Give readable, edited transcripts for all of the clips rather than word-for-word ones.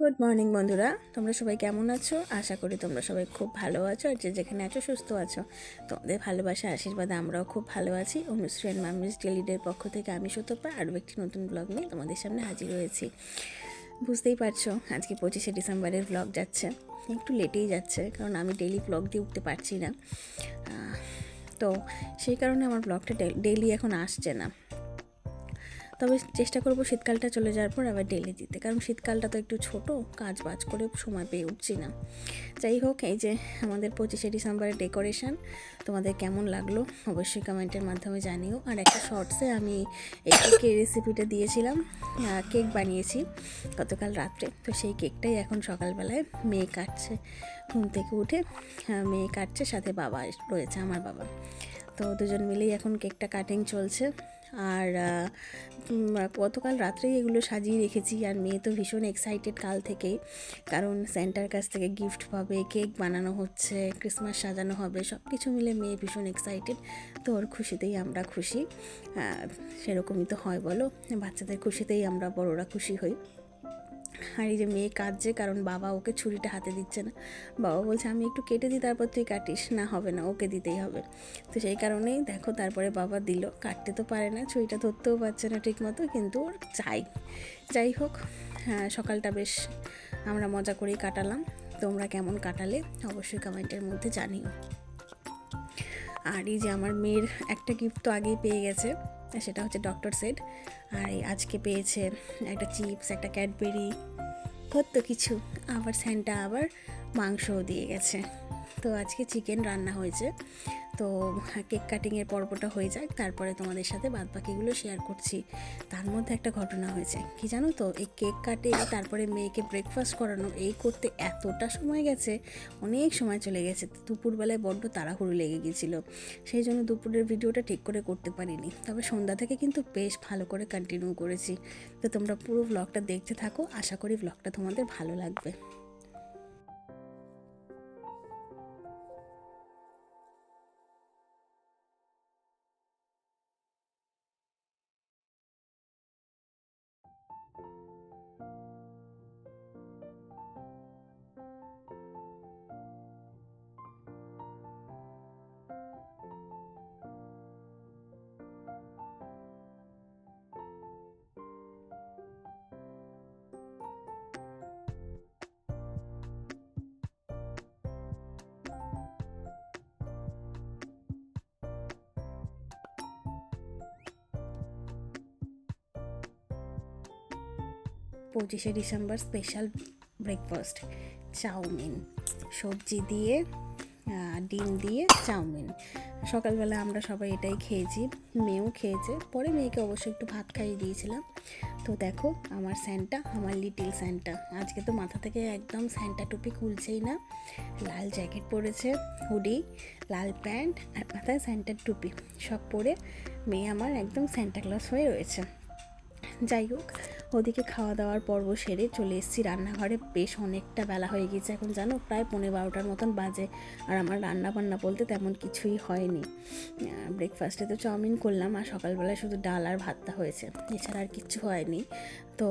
Good morning বন্ধুরা, তোমরা সবাই কেমন আছো? আশা করি তোমরা সবাই খুব ভালো আছো, আর যে যেখানে আছো সুস্থ আছো। তোমাদের ভালোবাসা আশীর্বাদে আমরাও খুব ভালো আছি। অনুশ্রী অ্যান্ড মামিস ডেলিডের পক্ষ থেকে আমি সুতপা আরও একটি নতুন ব্লগ নিয়ে তোমাদের সামনে হাজির হয়েছি। বুঝতেই পারছো আজকে 25শে ডিসেম্বরের ব্লগ যাচ্ছে, একটু লেটেই যাচ্ছে কারণ আমি ডেইলি ব্লগ দিয়ে উঠতে পারছি না। তো সেই কারণে আমার ব্লগটা ডেইলি এখন আসছে না। তবে চেষ্টা করব শীতকালটা চলে যাওয়ার পর আবার ডেলি দিতে, কারণ শীতকালটা তো একটু ছোট, কাজ বাজ করে সময় পেয়ে উঠছি না। যাই হোক, এই যে আমাদের 25শে ডিসেম্বরের ডেকোরেশন তোমাদের কেমন লাগলো অবশ্যই কমেন্টের মাধ্যমে জানিও। আর একটা শর্টসে আমি এই কেকের রেসিপিটা দিয়েছিলাম, কেক বানিয়েছি গতকাল রাত্রে। তো সেই কেকটাই এখন সকালবেলায় মেয়ে কাটছে, ঘুম থেকে উঠে মেয়ে কাটছে, সাথে বাবা রয়েছে, আমার বাবা। তো দুজন মিলেই এখন কেকটা কাটিং চলছে। আর গতকাল রাত্রেই এগুলো সাজিয়ে রেখেছি, আর মেয়ে তো ভীষণ এক্সাইটেড কাল থেকেই, কারণ সেন্টার কাছ থেকে গিফট পাবে, কেক বানানো হচ্ছে, ক্রিসমাস সাজানো হবে, সব কিছু মিলে মেয়ে ভীষণ এক্সাইটেড। তো ওর খুশিতেই আমরা খুশি, সেরকমই তো হয় বলো, বাচ্চাদের খুশিতেই আমরা বড়রা খুশি হই। আর এই যে মেয়ে কাটছে, কারণ বাবা ওকে ছুরিটা হাতে দিচ্ছে না, বাবা বলছে আমি একটু কেটে দিই তারপর তুই কাটিস, না হবে না, ওকে দিতেই হবে। তো সেই কারণেই দেখো তারপরে বাবা দিল, কাটতে তো পারে না, ছুরিটা ধরতেও পারছে না ঠিক মতো, কিন্তু ওর যাই হোক, হ্যাঁ সকালটা বেশ আমরা মজা করেই কাটালাম। তোমরা কেমন কাটালে অবশ্যই কমেন্টের মধ্যে জানিও। আর এই যে আমার মেয়ের একটা গিফট তো আগেই পেয়ে গেছে, সেটা হচ্ছে ডক্টর সেট। আর এই আজকে পেয়েছে একটা চিপস, একটা ক্যাডবেরি, কত কিছু, আবার স্যান্টা আবার মাংসও দিয়ে গেছে। তো আজকে চিকেন রান্না হয়েছে। তো কেক কাটিংয়ের পর্বটা হয়ে যাক, তারপরে তোমাদের সাথে বাদবাকিগুলো শেয়ার করছি। তার মধ্যে একটা ঘটনা হয়েছে কি জানো তো, এই কেক কাটে তারপরে মেয়েকে ব্রেকফাস্ট করানো, এই করতে এতটা সময় গেছে, অনেক সময় চলে গেছে। দুপুরবেলায় বড্ড তাড়াহুড়ো লেগে গিয়েছিলো, সেই জন্য দুপুরের ভিডিওটা ঠিক করে করতে পারিনি। তবে সন্ধ্যা থেকে কিন্তু বেশ ভালো করে কন্টিনিউ করেছি। তো তোমরা পুরো ব্লগটা দেখতে থাকো, আশা করি ব্লগটা তোমাদের ভালো লাগবে। পঁচিশে ডিসেম্বর স্পেশাল ব্রেকফাস্ট, চাউমিন, সবজি দিয়ে, ডিম দিয়ে চাউমিন। সকালবেলা আমরা সবাই এটাই খেয়েছি, মেয়েও খেয়েছে, পরে মেয়েকে অবশ্যই একটু ভাত খাইয়ে দিয়েছিলাম। তো দেখো আমার স্যান্টা, আমার লিটিল স্যান্টা, আজকে তো মাথা থেকে একদম স্যান্টা টুপি খুলছেই না, লাল জ্যাকেট পরেছে, হুডি, লাল প্যান্ট, আর মাথায় স্যান্টার টুপি সব পরে মেয়ে আমার একদম স্যান্টা ক্লজ হয়ে রয়েছে। যাই হোক, ওদিকে খাওয়া দাওয়ার পর্ব সেরে চলে এসেছি রান্নাঘরে। বেশ অনেকটা বেলা হয়ে গেছে এখন, জানো প্রায় 11:30 মতন বাজে। আর আমার রান্না বান্না বলতে তেমন কিছুই হয়নি। ব্রেকফাস্টে তো চাউমিন করলাম, আর সকালবেলায় শুধু ডাল আর ভাতটা হয়েছে, এছাড়া আর কিচ্ছু হয়নি। তো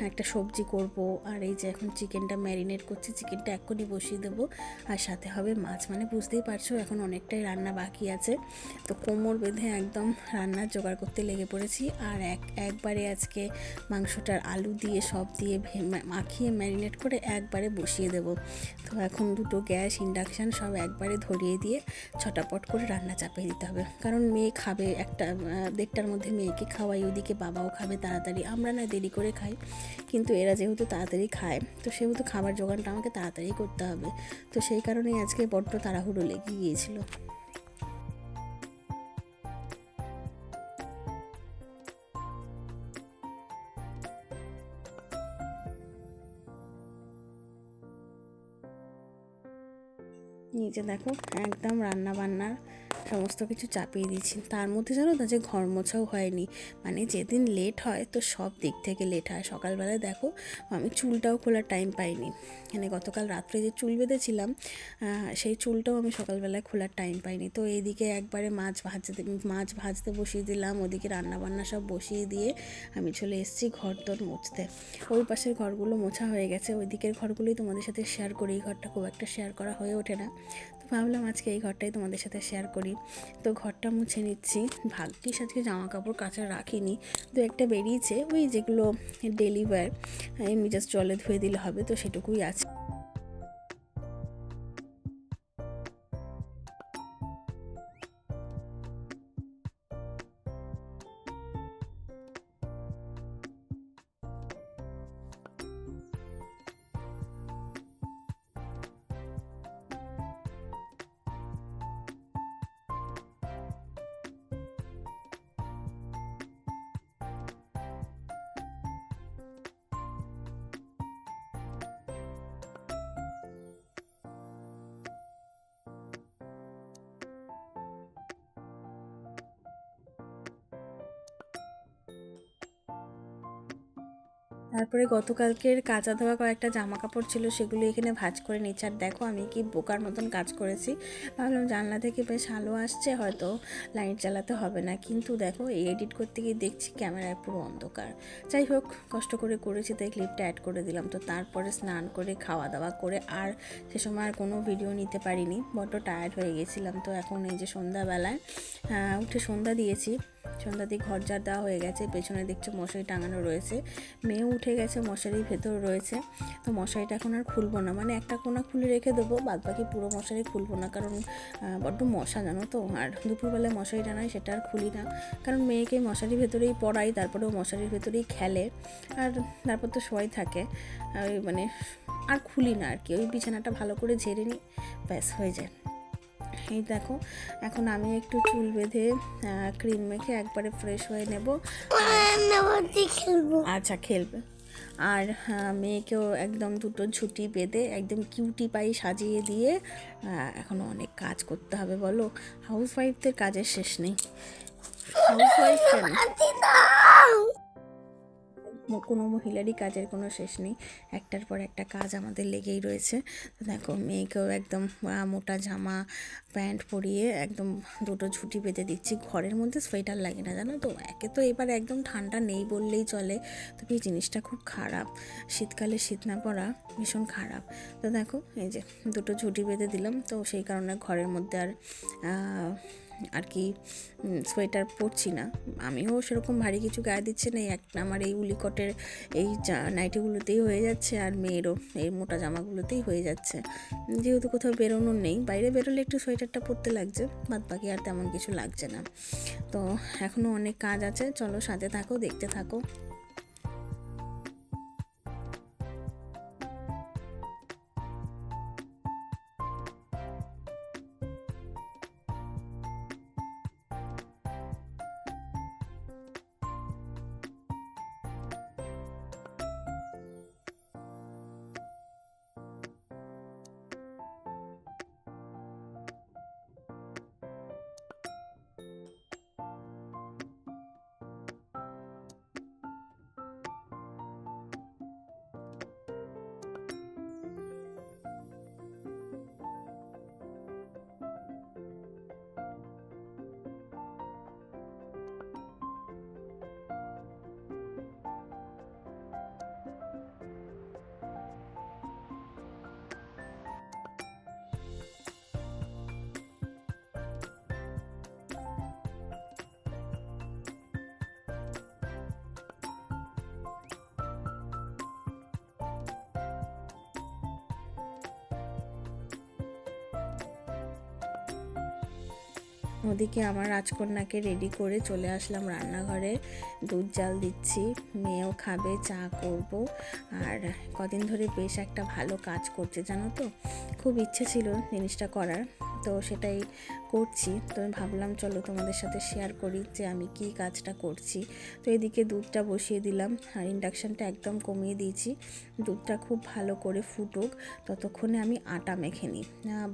একটা সবজি করব, আর এই যে এখন চিকেনটা ম্যারিনেট করছি, চিকেনটা এক্ষুনি বসিয়ে দেবো, আর সাথে হবে মাছ। মানে বুঝতেই পারছো এখন অনেকটাই রান্না বাকি আছে। তো কোমর বেঁধে একদম রান্নার জোগাড় করতে লেগে পড়েছি। আর একবারে আজকে মাংসটার আলু দিয়ে সব দিয়ে মাখিয়ে ম্যারিনেট করে একবারে বসিয়ে দেব। তো এখন দুটো গ্যাস, ইন্ডাকশান সব একবারে ধরিয়ে দিয়ে ছটাপট করে রান্না চাপিয়ে দিতে হবে, কারণ মেয়ে খাবে 1:30টার মধ্যে, মেয়েকে খাওয়াই, ওইদিকে বাবাও খাবে তাড়াতাড়ি। আমরা না দেরি করে খাই, কিন্তু এরা যেহেতু তাড়াতাড়ি খায়, তো সেহেতু খাবার জোগানটা আমাকে তাড়াতাড়ি করতে হবে। তো সেই কারণেই আজকে বড্ড তাড়াহুড়ো লেগে গিয়েছিল। নিচে দেখো একদম রান্না বান্নার সমস্ত কিছু চাপিয়ে দিয়েছি। তার মধ্যে জানো না যে ঘর মোছাও হয়নি, মানে যেদিন লেট হয় তো সব দিক থেকে লেট হয়। সকালবেলায় দেখো আমি চুলটাও খোলার টাইম পাইনি, মানে গতকাল রাত্রে যে চুল বেঁধেছিলাম সেই চুলটাও আমি সকালবেলায় খোলার টাইম পাইনি। তো এইদিকে একবারে মাছ ভাজতে বসিয়ে দিলাম, ওদিকে রান্নাবান্না সব বসিয়ে দিয়ে আমি চলে এসেছি ঘর দর মুছতে। ওই পাশের ঘরগুলো মোছা হয়ে গেছে, ওই দিকের ঘরগুলোই তোমাদের সাথে শেয়ার করি। এই ঘরটা খুব একটা শেয়ার করা হয়ে ওঠে না, তো ভাবলাম আজকে এই ঘরটাই তোমাদের সাথে শেয়ার করি। তো ঘরটা মুছে নিচ্ছি। ভাগ্যিস আজকে জামা কাপড় কাচা রাখিনি, তো একটা বেরিয়েছে, ওই যেগুলো ডেলি ওয়্যার, এমনি জাস্ট জলে ধুয়ে দিলে হবে, তো সেটুকুই আছে। তারপরে গতকালকের কাচা ধোয়া কয়েকটা জামা কাপড় ছিল, সেগুলো এখানে ভাঁজ করে নিচ্ছি। আর দেখো আমি কি বোকার মতন কাজ করেছি, ভাবলাম জানলা থেকে বেশ আলো আসছে, হয়তো লাইট জ্বালাতে হবে না, কিন্তু দেখো এই এডিট করতে গিয়ে দেখছি ক্যামেরায় পুরো অন্ধকার। যাই হোক, কষ্ট করে করেছি তাই ক্লিপটা অ্যাড করে দিলাম। তো তারপরে স্নান করে খাওয়া দাওয়া করে আর সে সময় আর কোনো ভিডিও নিতে পারিনি, বড্ড টায়ার্ড হয়ে গেছিলাম। তো এখন এই যে সন্ধ্যাবেলায় উঠে সন্ধ্যা দিয়েছি, সন্ধ্যা দিয়ে ঘর ঝাড় দেওয়া হয়ে গেছে। পেছনে দেখছো মশারি টাঙানো রয়েছে, মেয়েও উঠে গেছে, মশারির ভেতর রয়েছে। তো মশারিটা এখন আর খুলবো না, মানে একটা কোনা খুলে রেখে দেবো, বাদ বাকি পুরো মশারি খুলবো না, কারণ বড্ড মশা জানো তো। আর দুপুরবেলায় মশারি টানাই, সেটা আর খুলি না, কারণ মেয়েকে মশারির ভেতরেই পড়াই, তারপরেও মশারির ভেতরেই খেলে, আর তারপর তো শোয়াই থাকে, মানে আর খুলি না আর কি। ওই বিছানাটা ভালো করে ঝেড়ে নিই, ব্যাস হয়ে যায়। এই দেখো এখন আমি একটু চুল বেঁধে ক্রিম মেখে একবারে ফ্রেশ হয়ে নেব। আচ্ছা খেলবে। আর মেয়েকেও একদম দুটো ঝুঁটি বেঁধে একদম কিউটি পাই সাজিয়ে দিয়ে এখনও অনেক কাজ করতে হবে। বলো, হাউস ওয়াইফদের কাজের শেষ নেই। হাউস ওয়াইফ কেন, কোনো মহিলারই কাজের কোনো শেষ নেই, একটার পর একটা কাজ আমাদের লেগেই রয়েছে। তো দেখো মেয়েকেও একদম মোটা জামা প্যান্ট পরিয়ে একদম দুটো ঝুঁটি বেঁধে দিচ্ছি। ঘরের মধ্যে সোয়েটার লাগে না জানো তো, একে তো এবার একদম ঠান্ডা নেই বললেই চলে, তবে এই জিনিসটা খুব খারাপ, শীতকালে শীত না পড়া ভীষণ খারাপ। তো দেখো এই যে দুটো ঝুঁটি বেঁধে দিলাম, তো সেই কারণে ঘরের মধ্যে আর কি সোয়েটার পরছি না। আমিও সেরকম ভারী কিছু গায়ে দিচ্ছি না, আমার এই উলিকটের এই নাইটিগুলোতেই হয়ে যাচ্ছে, আর মেয়েরও এই মোটা জামাগুলোতেই হয়ে যাচ্ছে, যেহেতু কোথাও বেরোনোর নেই। বাইরে বেরোলে একটু সোয়েটারটা পরতে লাগছে, বাদ বাকি আর তেমন কিছু লাগছে না। তো এখনও অনেক কাজ আছে, চলো সাথে থাকো, দেখতে থাকো। ওদিকে আমার রাজকন্যাকে রেডি করে চলে আসলাম রান্নাঘরে, দুধ জাল দিচ্ছি, মেয়েও খাবে, চা করব। আর কদিন ধরে বেশ একটা ভালো কাজ করছে জানো তো, খুব ইচ্ছে ছিল জিনিসটা করার, তো সেটাই করছি। তো আমি ভাবলাম চলো তোমাদের সাথে শেয়ার করি যে আমি কি কাজটা করছি। তো এদিকে দুধটা বসিয়ে দিলাম আর ইন্ডাকশানটা একদম কমিয়ে দিয়েছি। দুধটা খুব ভালো করে ফুটুক, ততক্ষণে আমি আটা মেখে নিই।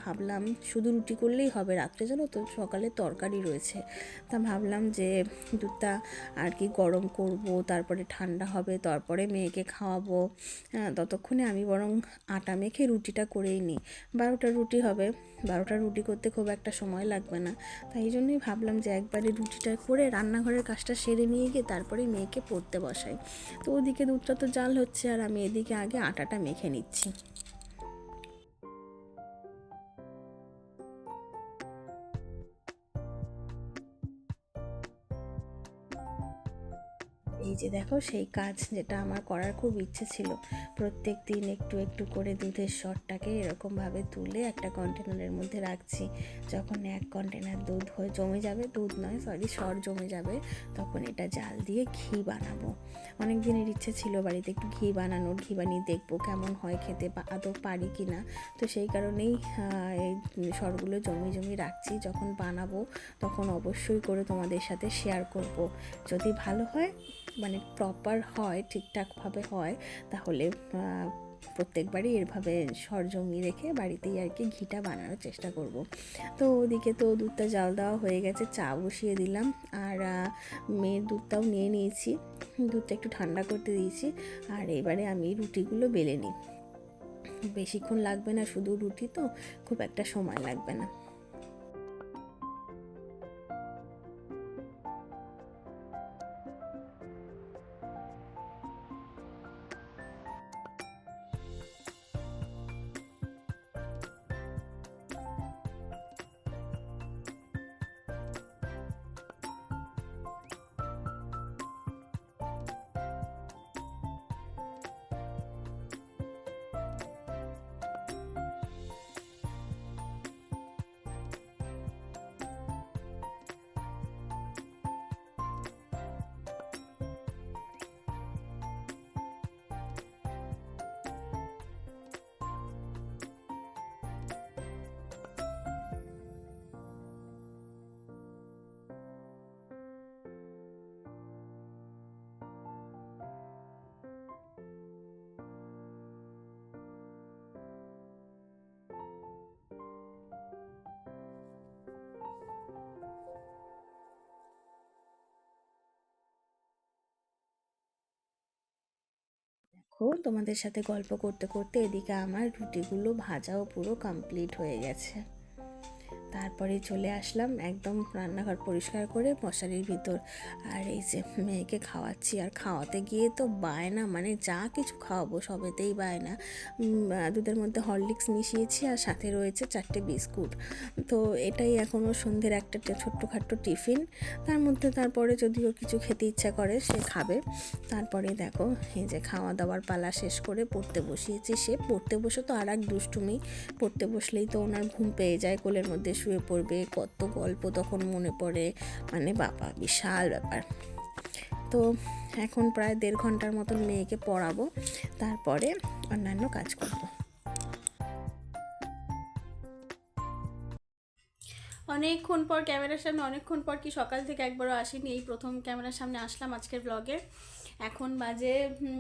ভাবলাম শুধু রুটি করলেই হবে, রাত্রে জানো তো সকালে তরকারি রয়েছে। তা ভাবলাম যে দুধটা আর কি গরম করব, তারপরে ঠান্ডা হবে, তারপরে মেয়েকে খাওয়াবো। ততক্ষণে আমি বরং আটা মেখে রুটিটা করেই নিই। 12টা রুটি হবে, 12টা রুটি করতে খুব একটা সময় লাগবে না। তাই এই জন্যই ভাবলাম যে একবারে রুটিটা করে রান্নাঘরের কাজটা সেরে নিয়ে গিয়ে তারপরে মেয়েকে পড়তে বসাই। তো ওদিকে দুধটা তো জাল হচ্ছে আর আমি এদিকে আগে আটাটা মেখে নিচ্ছি। এই যে দেখো সেই কাজ যেটা আমার করার খুব ইচ্ছে ছিল। প্রত্যেক দিন একটু একটু করে দুধের সরটাকে এরকমভাবে তুলে একটা কন্টেনারের মধ্যে রাখছি। যখন এক কন্টেনার দুধ হয়ে জমে যাবে, দুধ নয় সরি সর জমে যাবে, তখন এটা জাল দিয়ে ঘি বানাবো। অনেক দিনের ইচ্ছে ছিল বাড়িতে একটু ঘি বানানোর, ঘি বানিয়ে দেখবো কেমন হয় খেতে, বা আদৌ পারি কি না। তো সেই কারণেই এই সরগুলো জমি জমি রাখছি। যখন বানাবো তখন অবশ্যই করে তোমাদের সাথে শেয়ার করব। যদি ভালো হয়, মানে প্রপার হয়, ঠিকঠাকভাবে হয়, তাহলে প্রত্যেকবারই এরভাবে সর জমিয়ে রেখে বাড়িতেই আর কি ঘিটা বানানোর চেষ্টা করব। তো ওদিকে তো দুধটা জাল দেওয়া হয়ে গেছে, চা বসিয়ে দিলাম আর মেয়ের দুধটাও নিয়ে নিয়েছি। দুধটা একটু ঠান্ডা করতে দিয়েছি আর এবারে আমি রুটিগুলো বেলে নিই। বেশিক্ষণ লাগবে না, শুধু রুটি তো খুব একটা সময় লাগবে না। তোমাদের সাথে গল্প করতে করতে এদিকে আমার রুটিগুলো ভাজাও পুরো কমপ্লিট হয়ে গেছে। তারপরে চলে আসলাম একদম রান্নাঘর পরিষ্কার করে মশারির ভিতর। আর এই যে মেয়েকে খাওয়াচ্ছি, আর খাওয়াতে গিয়ে তো বায়না, মানে যা কিছু খাওয়াবো সবেতেই বায়না। দুধের মধ্যে হরলিক্স মিশিয়েছি আর সাথে রয়েছে 4টে বিস্কুট। তো এটাই এখনও সন্ধ্যের একটা ছোট্টখাট্টো টিফিন। তার মধ্যে তারপরে যদিও কিছু খেতে ইচ্ছা করে সে খাবে। তারপরে দেখো এই যে খাওয়া দাওয়ার পালা শেষ করে পড়তে বসিয়েছি। সে পড়তে বসে তো আর এক দুষ্টুমি, পড়তে বসলেই তো ওনার ঘুম পেয়ে যায়, কোলের মধ্যে শুয়ে পড়বে, কত গল্প তখন মনে পড়ে, মানে বাবা বিশাল ব্যাপার। তো এখন প্রায় 1.5 ঘন্টার মতন মেয়েকে পড়াবো, তারপরে অন্যান্য কাজ করব। অনেকক্ষণ পর ক্যামেরার সামনে, অনেকক্ষণ পর কি সকাল থেকে একবারও আসিনি, এই প্রথম ক্যামেরার সামনে আসলাম আজকের ব্লগে। এখন বাজে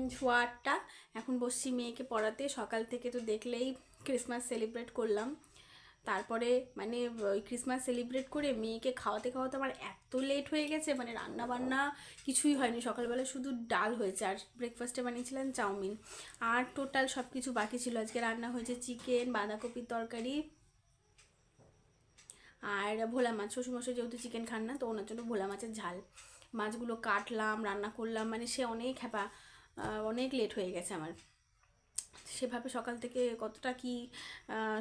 8:15। এখন বসছি মেয়েকে পড়াতে। সকাল থেকে তো দেখলেই ক্রিসমাস সেলিব্রেট করলাম। তারপরে মানে ওই ক্রিসমাস সেলিব্রেট করে মেয়েকে খাওয়াতে খাওয়াতে আমার এত লেট হয়ে গেছে, মানে রান্না বান্না কিছুই হয়নি। সকালবেলা শুধু ডাল হয়েছে আর ব্রেকফাস্টে বানিয়েছিলাম চাউমিন, আর টোটাল সব কিছু বাকি ছিল। আজকে রান্না হয়েছে চিকেন, বাঁধাকপির তরকারি আর ভোলা মাছ। শ্বশুরমশাই যেহেতু চিকেন খান না, তো ওনার জন্য ভোলা মাছের ঝাল। মাছগুলো কাটলাম, রান্না করলাম, মানে সে অনেক হ্যাপা, অনেক লেট হয়ে গেছে আমার। সেভাবে সকাল থেকে কতটা কি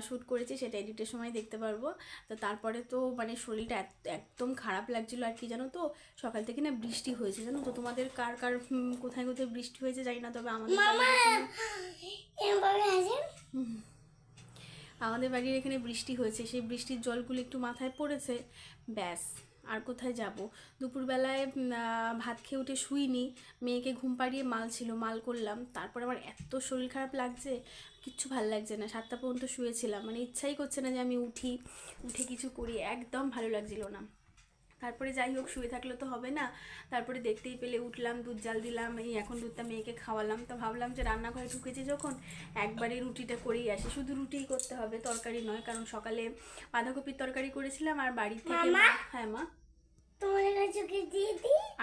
শ্যুট করেছি সেটা এডিটের সময় দেখতে পারবো। তো তারপরে তো মানে শরীরটা একদম খারাপ লাগছিলো। আর কি জানো তো, সকাল থেকে না বৃষ্টি হয়েছে, জানো তো। তোমাদের কার কার কোথায় কোথায় বৃষ্টি হয়েছে জানি না, তবে আমাদের বাড়ির এখানে বৃষ্টি হয়েছে। সেই বৃষ্টির জলগুলো একটু মাথায় পড়েছে, ব্যাস। আর কোথায় যাব। দুপুরবেলায় ভাত খেয়ে উঠে শুইনি, মেয়েকে ঘুম পাড়িয়ে মাল ছিল, মাল করলাম। তারপর আমার এত শরীর খারাপ লাগছে, কিচ্ছু ভালো লাগছে না, 7টা পর্যন্ত শুয়েছিলাম, মানে ইচ্ছাই করছে না যে আমি উঠে কিছু করি, একদম ভালো লাগছিল না। তারপরে যাই হোক, শুয়ে থাকলে তো হবে না, তারপরে দেখতেই পেলে উঠলাম, দুধ জাল দিলাম, এই এখন দুধটা মেয়েকে খাওয়ালাম। তো ভাবলাম যে রান্নাঘরে ঢুকেছি যখন, একবারে রুটিটা করেই আসি, শুধু রুটিই করতে হবে, তরকারি নয়, কারণ সকালে বাঁধাকপির তরকারি করেছিলাম আর বাড়ি থেকে হ্যাঁ মা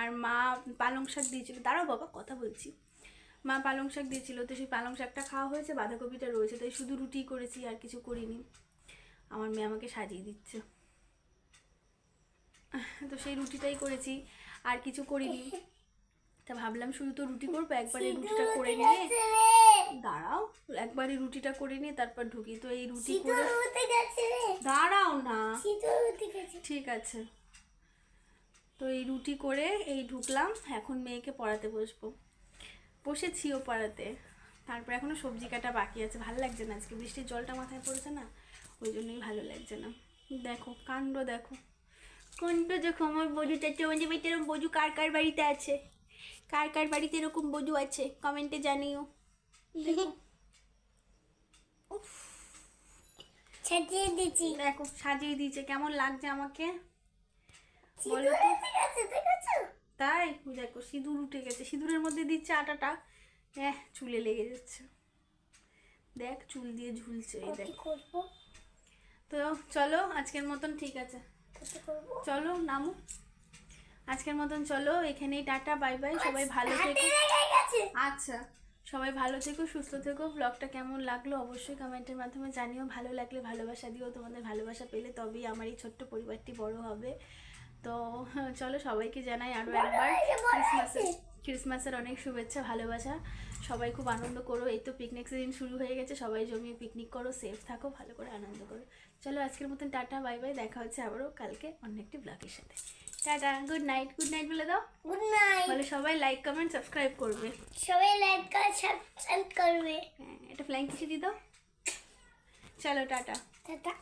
আর মা পালং শাক দিয়েছিল। দাঁড়াও বাবা, কথা বলছি। মা পালং শাক দিয়েছিল, তো সেই পালং শাকটা খাওয়া হয়েছে, বাঁধাকপিটা রয়েছে, তাই শুধু রুটি করেছি, আর কিছু করিনি। আমার মেয়ে আমাকে সাজিয়ে দিচ্ছে, তো সেই রুটিটাই করেছি, আর কিছু করিনি। তা ভাবলাম শুধু তো রুটি করবো, একবারে রুটিটা করে নিয়ে, দাঁড়াও, একবারে রুটিটা করে নিয়ে তারপর ঢুকি। তো এই রুটি করে, দাঁড়াও না, ঠিক আছে। তো এই রুটি করে এই ঢুকলাম, এখন মেয়েকে পড়াতে বসেছিও পড়াতে। তারপর এখনো সবজি কাটা বাকি আছে, ভালো লাগছে না, আজকে বৃষ্টির জলটা মাথায় পড়েছে না, ওই জন্যই ভালো লাগছে না। দেখো কাণ্ড, দেখো আমার বজুটা, তোমাদের বাড়িতে এরকম বজু কার কার বাড়িতে আছে, কার কার বাড়িতে এরকম বজু আছে কমেন্টে জানিও। দেখো সাজিয়ে দিয়েছি, দেখো সাজিয়ে দিয়েছে, কেমন লাগছে আমাকে বলো তো। তাই দেখো সিঁদুর উঠে গেছে, সিঁদুরের মধ্যে দিচ্ছে আটাটা, হ্যাঁ চুলে লেগে যাচ্ছে, দেখ চুল দিয়ে ঝুলছে, এই দেখ। তো চলো আজকের মতন, ঠিক আছে চলো নামো, আজকের মতন চলো, এখানেই টাটা, বাই বাই, সবাই ভালো থেকো। আচ্ছা, সবাই ভালো থেকো, সুস্থ থেকো। ব্লগটা কেমন লাগলো অবশ্যই কমেন্টের মাধ্যমে জানিও, ভালো লাগলে ভালোবাসা দিও, তোমাদের ভালোবাসা পেলে তবেই আমার এই ছোট্ট পরিবারটি বড় হবে। তো চলো, সবাইকে জানাই আরও একবার ক্রিসমাসের অনেক শুভেচ্ছা, ভালোবাসা। সবাই খুব আনন্দ করো, এই তো পিকনিক সিজন শুরু হয়ে গেছে, সবাই জমিয়ে পিকনিক করো, সেফ থাকো, ভালো করে আনন্দ করো। চলো আজকের মতন টাটা, বাই বাই, দেখা হচ্ছে আবারও কালকে অন্য একটি ব্লগের সাথে। Tata, good night, good night বলে দাও, গুড নাইট বলে সবাই লাইক কমেন্ট সাবস্ক্রাইব করবে, সবাই লাইক কমেন্ট সাবস্ক্রাইব করবে, হ্যাঁ এটা ফ্লাইং কিসে দিয়ে দাও। চলো টাটা, টাটা।